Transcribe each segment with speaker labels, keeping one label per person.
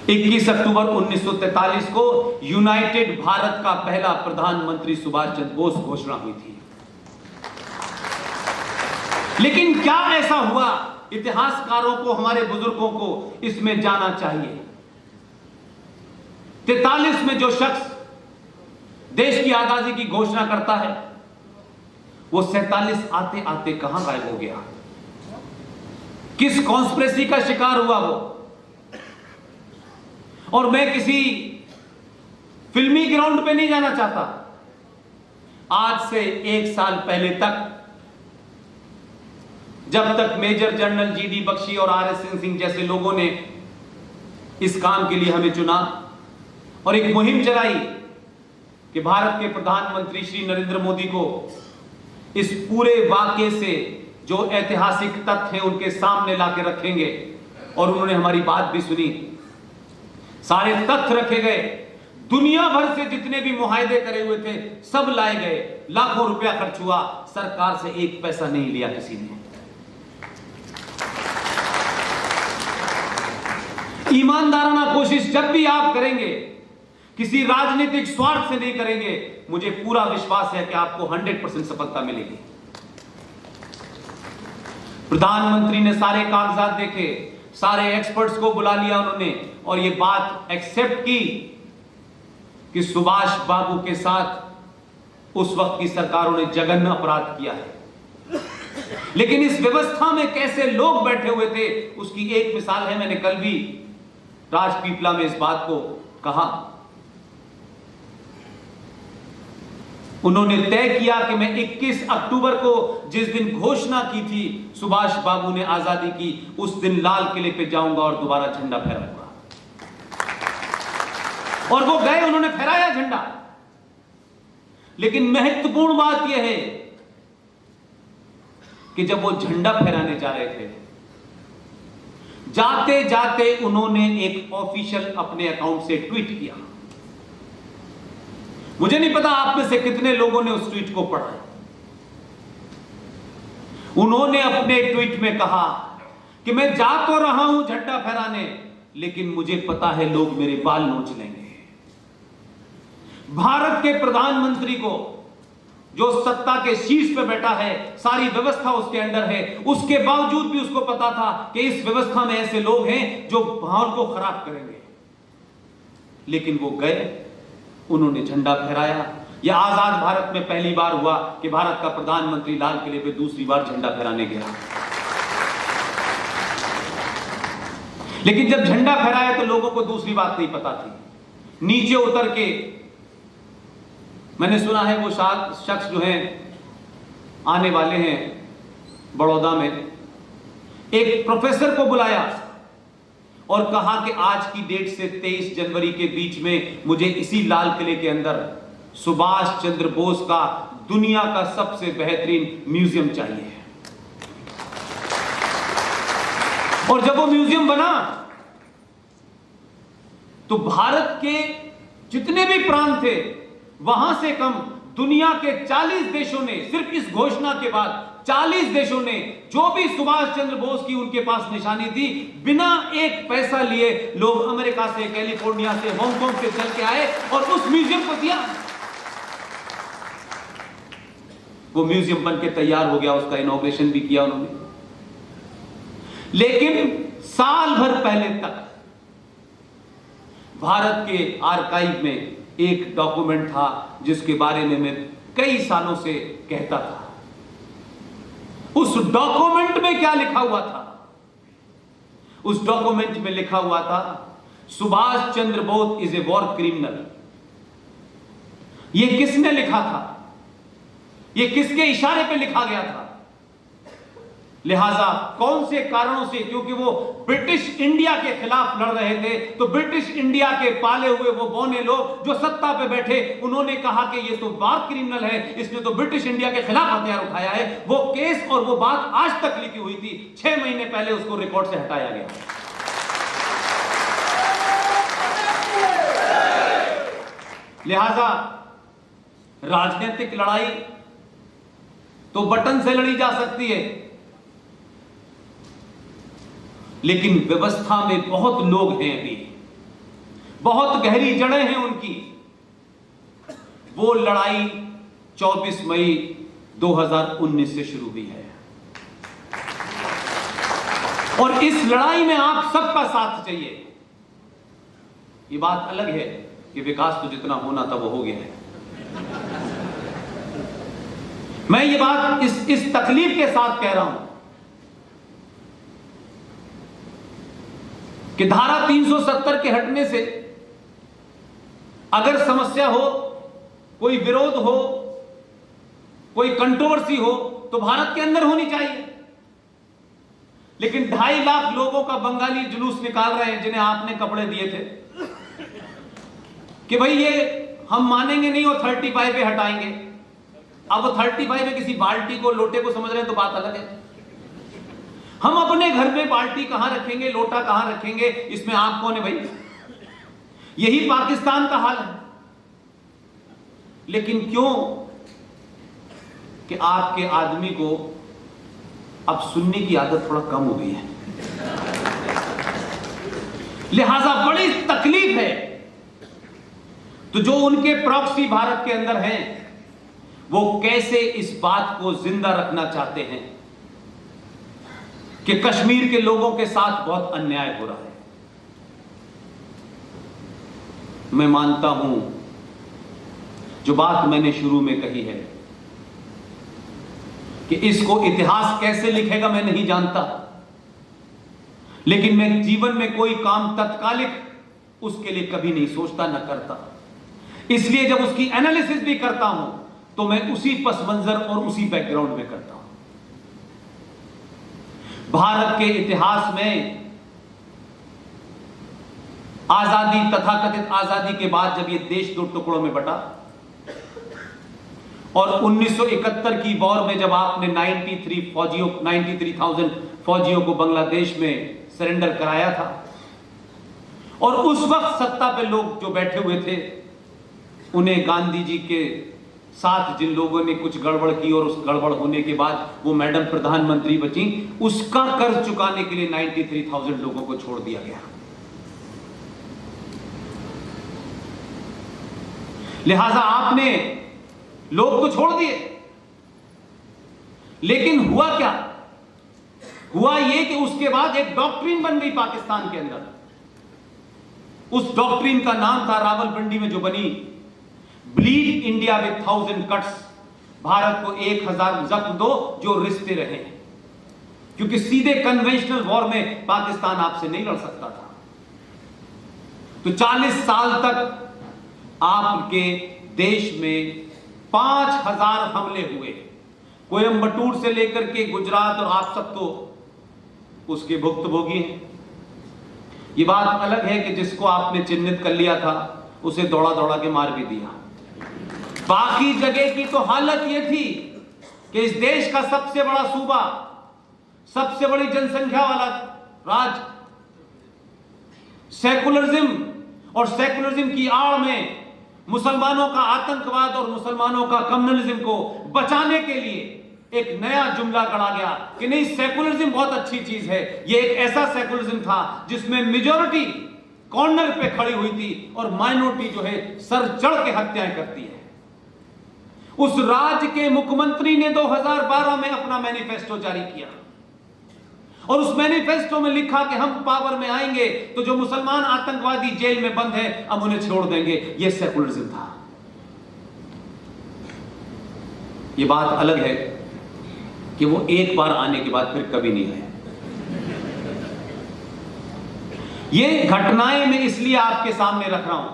Speaker 1: 21 अक्टूबर 1943 को यूनाइटेड भारत का पहला प्रधानमंत्री सुभाष चंद्र बोस घोषणा हुई थी। लेकिन क्या ऐसा हुआ, इतिहासकारों को, हमारे बुजुर्गों को इसमें जाना चाहिए। 43 में जो शख्स देश की आजादी की घोषणा करता है, वो 47 आते आते कहां गायब हो गया? किस कॉन्स्पिरेसी का शिकार हुआ वो? और मैं किसी फिल्मी ग्राउंड पे नहीं जाना चाहता। आज से 1 साल पहले तक, जब तक मेजर जनरल जीडी बख्शी और RS सिंह जैसे लोगों ने इस काम के लिए हमें चुना और एक मुहिम चलाई कि भारत के प्रधानमंत्री श्री नरेंद्र मोदी को इस पूरे वाकये से जो ऐतिहासिक तथ्य हैं उनके सामने लाके रखेंगे, और उन्होंने हमारी बात भी सुनी। सारे तथ्य रखे गए, दुनिया भर से जितने भी मुआहदे करे हुए थे सब लाए गए, लाखों रुपया खर्च हुआ, सरकार से 1 पैसा नहीं लिया किसी ने। ईमानदाराना कोशिश जब भी आप करेंगे, किसी राजनीतिक स्वार्थ से नहीं करेंगे, मुझे पूरा विश्वास है कि आपको 100% सफलता मिलेगी। प्रधानमंत्री ने सारे कागजात देखे, सारे एक्सपर्ट्स को बुला लिया उन्होंने, और ये बात एक्सेप्ट की कि सुभाष बाबू के साथ उस वक्त की सरकारों ने जघन्य अपराध किया है। लेकिन इस व्यवस्था में कैसे लोग बैठे हुए थे, उसकी एक मिसाल है। मैंने कल भी राजपीपला में इस बात को कहा। उन्होंने तय किया कि मैं 21 अक्टूबर को, जिस दिन घोषणा की थी सुभाष बाबू ने आजादी की, उस दिन लाल किले पे जाऊंगा और दोबारा झंडा फहराऊंगा। और वो गए, उन्होंने फहराया झंडा। लेकिन महत्वपूर्ण बात यह है कि जब वो झंडा फहराने जा रहे थे, जाते जाते उन्होंने एक ऑफिशियल अपने अकाउंट से ट्वीट किया। मुझे नहीं पता आप में से कितने लोगों ने उस ट्वीट को पढ़ा। उन्होंने अपने ट्वीट में कहा कि मैं जा तो रहा हूं झंडा फहराने, लेकिन मुझे पता है लोग मेरे बाल नोच लेंगे। भारत के प्रधानमंत्री को, जो सत्ता के शीर्ष पे बैठा है, सारी व्यवस्था उसके अंडर है, उसके बावजूद भी उसको पता था कि इस व्यवस्था में ऐसे लोग हैं जो माहौल को खराब करेंगे। लेकिन वो गए, उन्होंने झंडा फहराया। यह आजाद भारत में पहली बार हुआ कि भारत का प्रधानमंत्री लाल किले पे दूसरी बार झंडा फहराने गया। लेकिन जब झंडा फहराया तो लोगों को दूसरी बात नहीं पता थी। नीचे उतर के, मैंने सुना है वो शख्स जो हैं आने वाले हैं बड़ौदा में, एक प्रोफेसर को बुलाया और कहा कि आज की डेट से 23 जनवरी के बीच में मुझे इसी लाल किले के अंदर सुभाष चंद्र बोस का दुनिया का सबसे बेहतरीन म्यूजियम चाहिए। और जब वो म्यूजियम बना तो भारत के जितने भी प्रांत थे, वहां से कम दुनिया के 40 देशों ने, सिर्फ इस घोषणा के बाद 40 देशों ने, जो भी सुभाष चंद्र बोस की उनके पास निशानी थी, बिना 1 पैसा लिए लोग अमेरिका से, कैलिफोर्निया से, हांगकांग से चल के आए और उस म्यूजियम को दिया। वो म्यूजियम बन के तैयार हो गया, उसका इनॉग्रेशन भी किया उन्होंने। लेकिन साल भर पहले तक भारत के आर्काइव में एक डॉक्यूमेंट था जिसके बारे में मैं कई सालों से कहता था। उस डॉक्यूमेंट में क्या लिखा हुआ था? उस डॉक्यूमेंट में लिखा हुआ था, Subhash Chandra Bose is a war criminal. यह किसने लिखा था? यह किसके इशारे पे लिखा गया था? लिहाजा कौन से कारणों से, क्योंकि वो ब्रिटिश इंडिया के खिलाफ लड़ रहे थे, तो ब्रिटिश इंडिया के पाले हुए वो बौने लोग जो सत्ता पे बैठे, उन्होंने कहा कि ये तो वॉर क्रिमिनल है, इसने तो ब्रिटिश इंडिया के खिलाफ हथियार उठाया है। वो केस और वो बात आज तक लिखी हुई थी, 6 महीने पहले उसको रिकॉर्ड से हटाया गया। लिहाजा राजनीतिक लड़ाई तो बटन से लड़ी जा सकती है, लेकिन व्यवस्था में बहुत लोग हैं अभी बहुत गहरी जड़ें हैं उनकी। वो लड़ाई 24 मई 2019 से शुरू हुई है और इस लड़ाई में आप सबका साथ चाहिए। ये बात अलग है कि विकास तो जितना होना था वो हो गया है। मैं ये बात इस तकलीफ के साथ कह रहा हूं कि धारा 370 के हटने से अगर समस्या हो, कोई विरोध हो, कोई कंट्रोवर्सी हो तो भारत के अंदर होनी चाहिए। लेकिन 2.5 लाख लोगों का बंगाली जुलूस निकाल रहे हैं जिन्हें आपने कपड़े दिए थे कि भाई ये हम मानेंगे नहीं और 35 पे हटाएंगे। अब वो 35 में किसी बाल्टी को, लोटे को समझ रहे हैं तो बात अलग है। हम अपने घर में बाल्टी कहां रखेंगे, लोटा कहां रखेंगे, इसमें आप कौन है भाई? यही पाकिस्तान का हाल है। लेकिन क्यों कि आपके आदमी को अब सुनने की आदत थोड़ा कम हो गई है, लिहाजा बड़ी तकलीफ है। तो जो उनके प्रॉक्सी भारत के अंदर हैं वो कैसे इस बात को जिंदा रखना चाहते हैं कि कश्मीर के लोगों के साथ बहुत अन्याय हो रहा है। मैं मानता हूं जो बात मैंने शुरू में कही है कि इसको इतिहास कैसे लिखेगा मैं नहीं जानता, लेकिन मैं जीवन में कोई काम तत्कालिक उसके लिए कभी नहीं सोचता, न करता। इसलिए जब उसकी एनालिसिस भी करता हूं तो मैं उसी पस मंजर और उसी बैकग्राउंड में करता हूं। भारत के इतिहास में आजादी, तथाकथित आजादी के बाद जब यह देश 2 टुकड़ों में बटा और 1971 की वॉर में जब आपने 93,000 फौजियों को बांग्लादेश में सरेंडर कराया था और उस वक्त सत्ता पे लोग जो बैठे हुए थे उन्हें गांधी जी के साथ जिन लोगों ने कुछ गड़बड़ की और उस गड़बड़ होने के बाद वो मैडम प्रधानमंत्री बची, उसका कर्ज चुकाने के लिए 93,000 लोगों को छोड़ दिया गया। लिहाजा आपने लोग तो छोड़ दिए, लेकिन हुआ क्या? हुआ यह कि उसके बाद एक डॉक्ट्रिन बन गई पाकिस्तान के अंदर। उस डॉक्ट्रिन का नाम था, रावलपिंडी में जो बनी, bleed India with 1000 cuts, Bharat को 1000 जख्म दो जो रिश्ते रहे, क्योंकि सीधे कन्वेंशनल वॉर में पाकिस्तान आपसे नहीं लड़ सकता था। तो 40 साल तक आपके देश में 5000 हमले हुए, कोयंबटूर से लेकर के गुजरात, और आप सब तो उसके भुक्तभोगी हैं। ये बात अलग है कि जिसको आपने चिन्हित कर लिया था उसे दौड़ा दौड़ा के मार भी दिया। बाकी जगह की तो हालत यह थी कि इस देश का सबसे बड़ा सूबा, सबसे बड़ी जनसंख्या वाला राज्य, सेकुलरिज्म और सेकुलरिज्म की आड़ में मुसलमानों का आतंकवाद और मुसलमानों का कम्युनलिज्म को बचाने के लिए एक नया जुमला गढ़ा गया कि नहीं, सेकुलरिज्म बहुत अच्छी चीज है। यह एक ऐसा सेकुलरिज्म था जिसमें मेजॉरिटी कॉर्नर पे खड़ी हुई थी और माइनॉरिटी जो है सर चढ़ के हत्याएं करती है। उस राज्य के मुख्यमंत्री ने 2012 में अपना मैनिफेस्टो जारी किया और उस मैनिफेस्टो में लिखा कि हम पावर में आएंगे तो जो मुसलमान आतंकवादी जेल में बंद है हम उन्हें छोड़ देंगे। यह सेकुलरिज्म था। यह बात अलग है कि वो एक बार आने के बाद फिर कभी नहीं आए। ये घटनाएं मैं इसलिए आपके सामने रख रहा हूं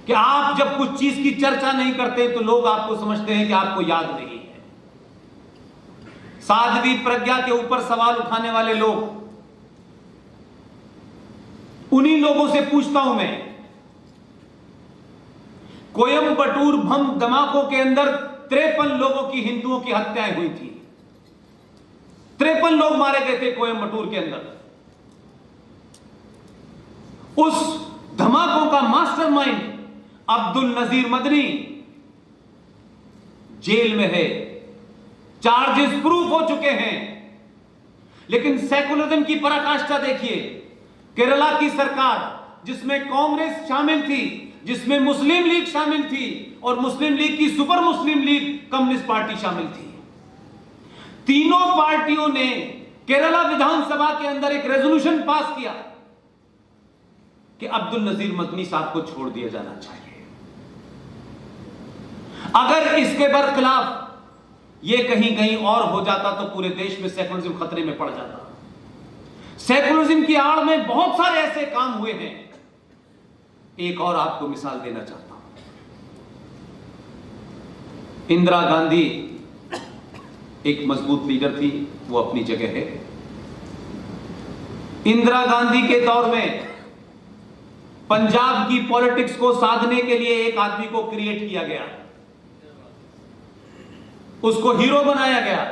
Speaker 1: कि आप जब कुछ चीज की चर्चा नहीं करते तो लोग आपको समझते हैं कि आपको याद नहीं है। साध्वी प्रज्ञा के ऊपर सवाल उठाने वाले लोग, उन्हीं लोगों से पूछता हूं मैं, कोयंबटूर बम धमाकों के अंदर 53 लोगों की, हिंदुओं की हत्याएं हुई थी। 53 लोग मारे गए थे कोयंबटूर के अंदर। उस धमाकों का मास्टरमाइंड अब्दुल नजीर मदनी जेल में है, चार्जेस प्रूफ हो चुके हैं। लेकिन सेकुलरिज्म की पराकाष्ठा देखिए, केरला की सरकार जिसमें कांग्रेस शामिल थी, जिसमें मुस्लिम लीग शामिल थी और मुस्लिम लीग की सुपर मुस्लिम लीग कम्युनिस्ट पार्टी शामिल थी। तीनों पार्टियों ने केरला विधानसभा के अंदर एक रेजोल्यूशन पास किया कि अब्दुल नजीर मदनी साहब को छोड़ दिया जाना चाहिए। अगर इसके बरखिलाफ यह कहीं कहीं और हो जाता तो पूरे देश में सेकुलरिज्म खतरे में पड़ जाता। सेकुलरिज्म की आड़ में बहुत सारे ऐसे काम हुए हैं। एक और आपको मिसाल देना चाहता हूं। इंदिरा गांधी एक मजबूत लीडर थी, वो अपनी जगह है। इंदिरा गांधी के दौर में पंजाब की पॉलिटिक्स को साधने के लिए एक आदमी को क्रिएट किया गया, उसको हीरो बनाया गया।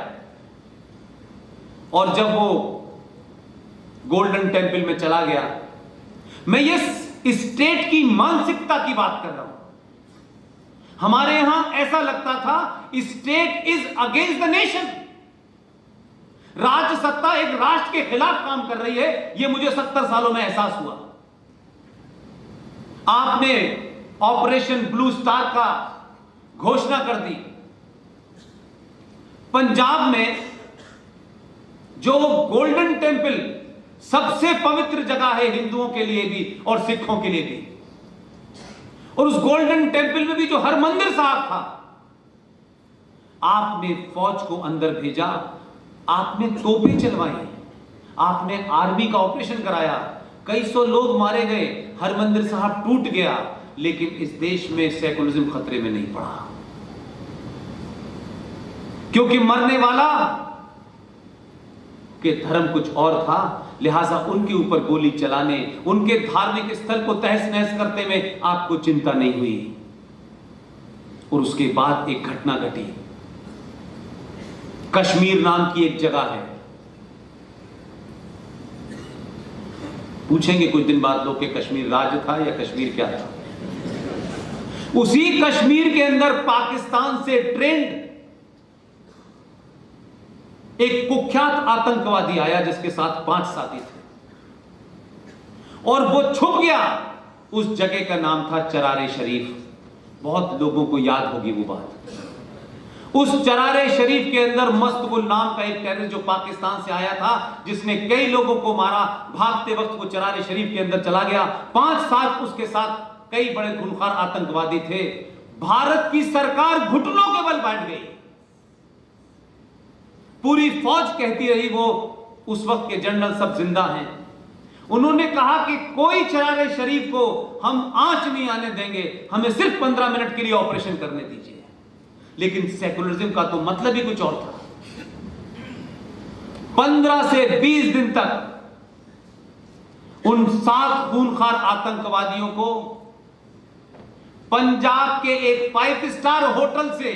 Speaker 1: और जब वो गोल्डन टेंपल में चला गया, मैं ये स्टेट की मानसिकता की बात कर रहा हूं। हमारे यहां ऐसा लगता था state is against the nation, राज्य सत्ता एक राष्ट्र के खिलाफ काम कर रही है। यह मुझे 70 सालों में एहसास हुआ। आपने ऑपरेशन ब्लू स्टार का घोषणा कर दी। पंजाब में जो गोल्डन टेंपल सबसे पवित्र जगह है हिंदुओं के लिए भी और सिखों के लिए भी, और उस गोल्डन टेंपल में भी जो हरमंदिर साहब था, आपने फौज को अंदर भेजा, आपने तोपें चलवाई, आपने आर्मी का ऑपरेशन कराया, कई सौ लोग मारे गए, हरमंदिर साहब टूट गया, लेकिन इस देश में सेकुलरिज्म खतरे में नहीं पड़ा, क्योंकि मरने वाला के धर्म कुछ और था। लिहाजा उनके ऊपर गोली चलाने, उनके धार्मिक स्थल को तहस नहस करते में आपको चिंता नहीं हुई। और उसके बाद एक घटना घटी। कश्मीर नाम की एक जगह है, पूछेंगे कुछ दिन बाद लोग कि कश्मीर राज्य था या कश्मीर क्या था। उसी कश्मीर के अंदर पाकिस्तान से ट्रेंड एक कुख्यात आतंकवादी आया जिसके साथ 5 साथी थे, और वो छुप गया। उस जगह का नाम था चरारे शरीफ। बहुत लोगों को याद होगी वो बात। उस चरारे शरीफ के अंदर मस्तगुल नाम का एक टेररिस्ट जो पाकिस्तान से आया था, जिसने कई लोगों को मारा, भागते वक्त वो चरारे शरीफ के अंदर चला गया। 5 साल उसके साथ कई बड़े खूंखार आतंकवादी थे। भारत की सरकार घुटनों के बल बैठ गई। पूरी फौज कहती रही, वो उस वक्त के जनरल सब जिंदा हैं, उन्होंने कहा कि कोई चरारे शरीफ को हम आंच नहीं आने देंगे, हमें सिर्फ 15 मिनट के लिए ऑपरेशन करने दीजिए। लेकिन सेकुलरिज्म का तो मतलब ही कुछ और था। 15 से 20 दिन तक उन 7 खूनखार आतंकवादियों को पंजाब के एक 5 स्टार होटल से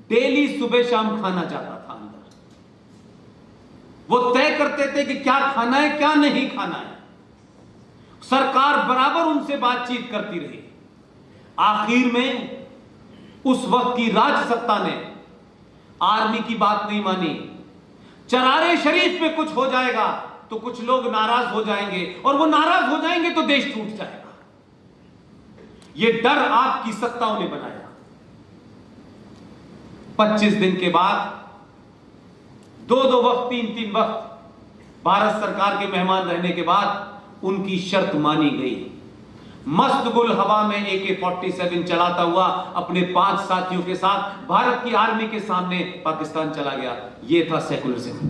Speaker 1: डेली सुबह शाम खाना जाता था। वो तय करते थे कि क्या खाना है क्या नहीं खाना है। सरकार बराबर उनसे बातचीत करती रही। आखिर में उस वक्त की राज सत्ता ने आर्मी की बात नहीं मानी। चरारे शरीफ पे कुछ हो जाएगा तो कुछ लोग नाराज हो जाएंगे, और वो नाराज हो जाएंगे तो देश टूट जाएगा। ये डर आपकी सत्ताओं ने बनाया। 25 दिन के बाद 2-2 वक्त 3-3 वक्त भारत सरकार के मेहमान रहने के बाद उनकी शर्त मानी गई। मस्तगुल हवा में AK-47 चलाता हुआ अपने 5 साथियों के साथ भारत की आर्मी के सामने पाकिस्तान चला गया। यह था सेकुलरिज्म।